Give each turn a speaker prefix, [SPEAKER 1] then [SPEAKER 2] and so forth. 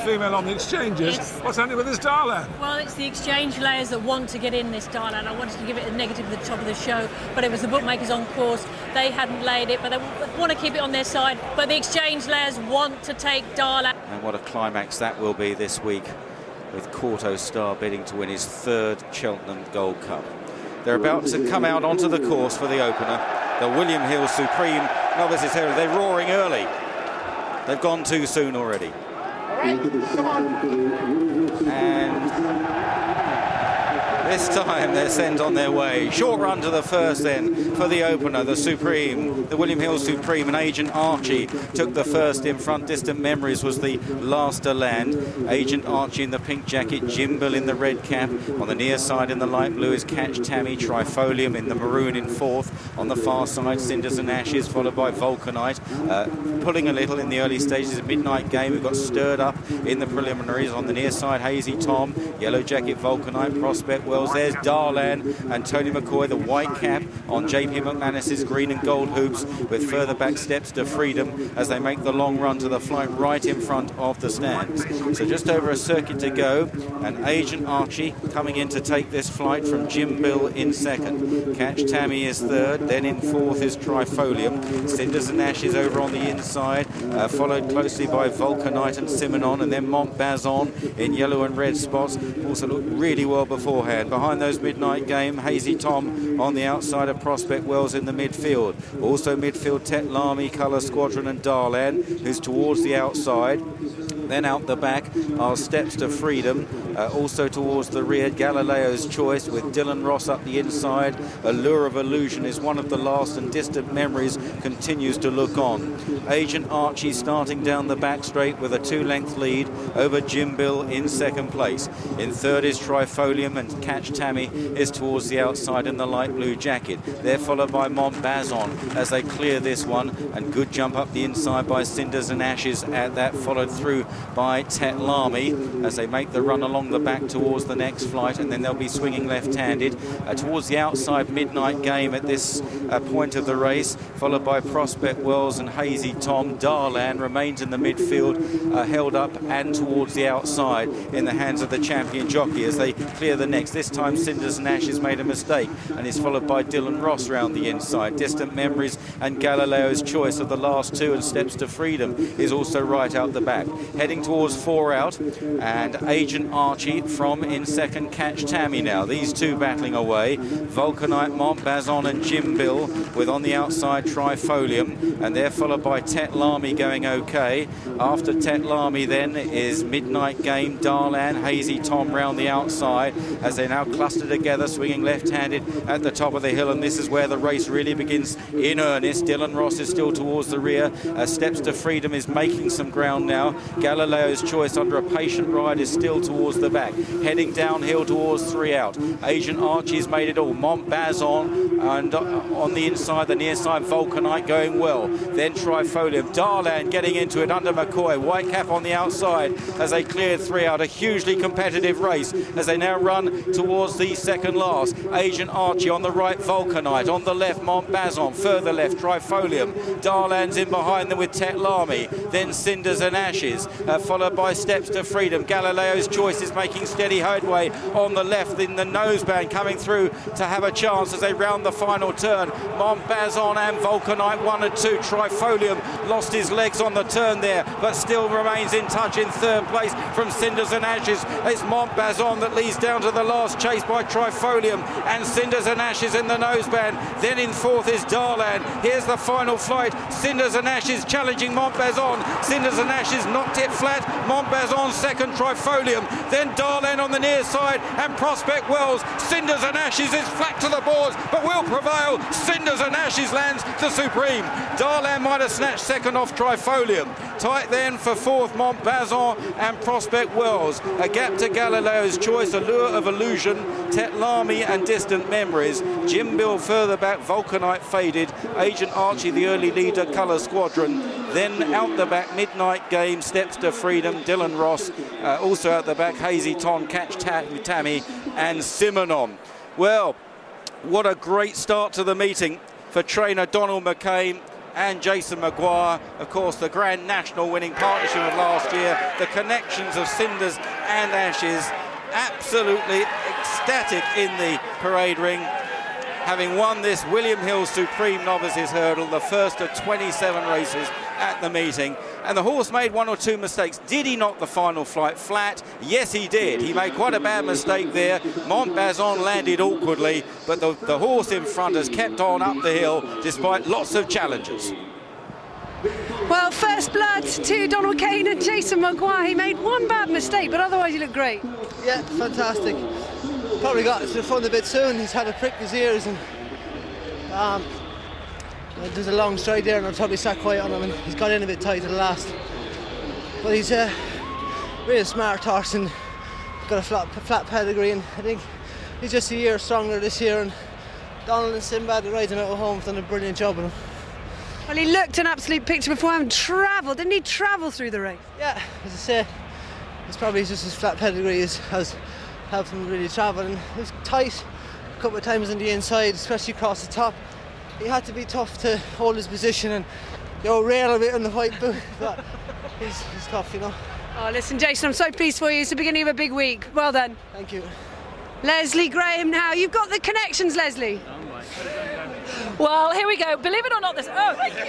[SPEAKER 1] female on the exchanges. What's happening with this Darlan?
[SPEAKER 2] Well, it's the exchange layers that want to get in this Darlan. I wanted to give it a negative at the top of the show, but it was the bookmakers on course. They hadn't laid it, but they want to keep it on their side. But the exchange layers want to take Darlan.
[SPEAKER 3] And what a climax that will be this week, with Quarto Star bidding to win his third Cheltenham Gold Cup. They're about to come out onto the course for the opener. The William Hill Supreme Novices Hero. They're roaring early. They've gone too soon already. And this time they're sent on their way. Short run to the first then for the opener, the Supreme, the William Hill Supreme, and Agent Archie took the first in front. Distant Memories was the last to land. Agent Archie in the pink jacket, Jimbill in the red cap. On the near side in the light blue is Catch Tammy, Trifolium in the maroon in fourth. On the far side, Cinders and Ashes, followed by Vulcanite. Pulling a little in the early stages of Midnight Game, who got stirred up in the preliminaries. On the near side, Hazy Tom, Yellow Jacket, Vulcanite, Prospect Wells. There's Darlan and Tony McCoy, the white cap on JP McManus's green and gold hoops, with further back steps to Freedom as they make the long run to the flight right in front of the stands. So just over a circuit to go, and Agent Archie coming in to take this flight from Jim Bill in second. Catch Tammy is third, then in fourth is Trifolium. Cinders and Ashes over on the inside, followed closely by Vulcanite and Simonon, and then Montbazon in yellow and red spots. Also looked really well beforehand. Behind those Midnight Game, Hazy Tom on the outside of Prospect Wells in the midfield. Also midfield, Tetlami, Colour Squadron and Darlan, who's towards the outside. Then out the back are Steps to Freedom. Also towards the rear, Galileo's Choice with Dylan Ross up the inside. Allure of Illusion is one of the last, and Distant Memories continues to look on. Agent Archie starting down the back straight with a 2-length lead over Jim Bill in second place. In third is Trifolium, and Catch Tammy is towards the outside in the light blue jacket. They're followed by Montbazon as they clear this one, and good jump up the inside by Cinders and Ashes at that, followed through by Tetlami as they make the run along the back towards the next flight, and then they'll be swinging left-handed towards the outside. Midnight Game at this point of the race, followed by Prospect Wells and Hazy Tom. Darlan remains in the midfield, held up and towards the outside in the hands of the champion jockey as they clear the next. This time Cinders and Ashes made a mistake and is followed by Dylan Ross round the inside. Distant Memories and Galileo's Choice of the last two, and Steps to Freedom is also right out the back. Heading towards 4 out, and Agent Archie from in second. Catch Tammy now. These two battling away. Vulcanite, Montbazon and Jim Bill, with on the outside Trifolium, and they're followed by Tetlami going okay. After Tetlami then is Midnight Game, Darlan, Hazy Tom round the outside as they now cluster together, swinging left-handed at the top of the hill, and this is where the race really begins in earnest. Dylan Ross is still towards the rear. Steps to Freedom is making some ground now. Galileo's Choice under a patient ride is still towards the back, heading downhill towards 3 out. Agent Archie's made it all. Montbazon, and on the inside, the near side, Vulcanite going well. Then Trifolium. Darlan getting into it under McCoy. White cap on the outside as they cleared 3 out. A hugely competitive race as they now run towards the second last. Agent Archie on the right, Vulcanite. On the left, Montbazon. Further left, Trifolium. Darlan's in behind them with Tetlami. Then Cinders and Ashes, followed by Steps to Freedom. Galileo's Choice is making steady headway on the left in the noseband, coming through to have a chance as they round the final turn. Montbazon and Vulcanite 1 and 2. Trifolium lost his legs on the turn there, but still remains in touch in third place from Cinders and Ashes. It's Montbazon that leads down to the last, chased by Trifolium and Cinders and Ashes in the noseband. Then in fourth is Darlan. Here's the final flight. Cinders and Ashes challenging Montbazon. Cinders and Ashes knocked it flat. Montbazon second, Trifolium. Then Darlan on the near side and Prospect Wells. Cinders and Ashes is flat to the boards, but will prevail. Cinders and Ashes lands the Supreme. Darlan might have snatched second off Trifolium. Tight then for fourth, Montbazon and Prospect Wells. A gap to Galileo's Choice, Allure of Illusion, Tetlami and Distant Memories. Jim Bill further back, Vulcanite faded. Agent Archie the early leader, Colour Squadron. Then out the back, Midnight Game, Steps to Freedom, Dylan Ross. Also out the back, Hazy Tom, Catch Tammy and Simonon. Well, what a great start to the meeting for trainer Donald McCain and Jason Maguire. Of course, the Grand National winning partnership of last year. The connections of Cinders and Ashes. Absolutely ecstatic in the parade ring, having won this William Hill Supreme Novices hurdle, the first of 27 races at the meeting. And the horse made one or two mistakes. Did he knock the final flight flat? Yes, he did. He made quite a bad mistake there. Montbazon landed awkwardly, but the horse in front has kept on up the hill despite lots of challenges.
[SPEAKER 4] Well, first blood to Donald Kane and Jason Maguire. He made one bad mistake, but otherwise he looked great.
[SPEAKER 5] Yeah, fantastic. Probably got to the front a bit soon. He's had to prick his ears, and there's a long stride there, and I've probably sat quiet on him, and he's got in a bit tight at the last. But he's a really smart horse and got a flat pedigree, and I think he's just a year stronger this year. And Donald and Sinbad, the riding out of home, have done a brilliant job with him.
[SPEAKER 4] Well, he looked an absolute picture before him. Travelled, didn't he travel through the race?
[SPEAKER 5] Yeah, as I say, it's probably just his flat pedigree has helped him really travel. And it was tight a couple of times on the inside, especially across the top. He had to be tough to hold his position and rail a bit on the white boot, but he's tough, you know.
[SPEAKER 4] Oh, listen, Jason, I'm so pleased for you. It's the beginning of a big week. Well done.
[SPEAKER 5] Thank you.
[SPEAKER 4] Leslie Graham now. You've got the connections, Leslie.
[SPEAKER 6] Well, here we go. Believe it or not, this. Oh, thank you.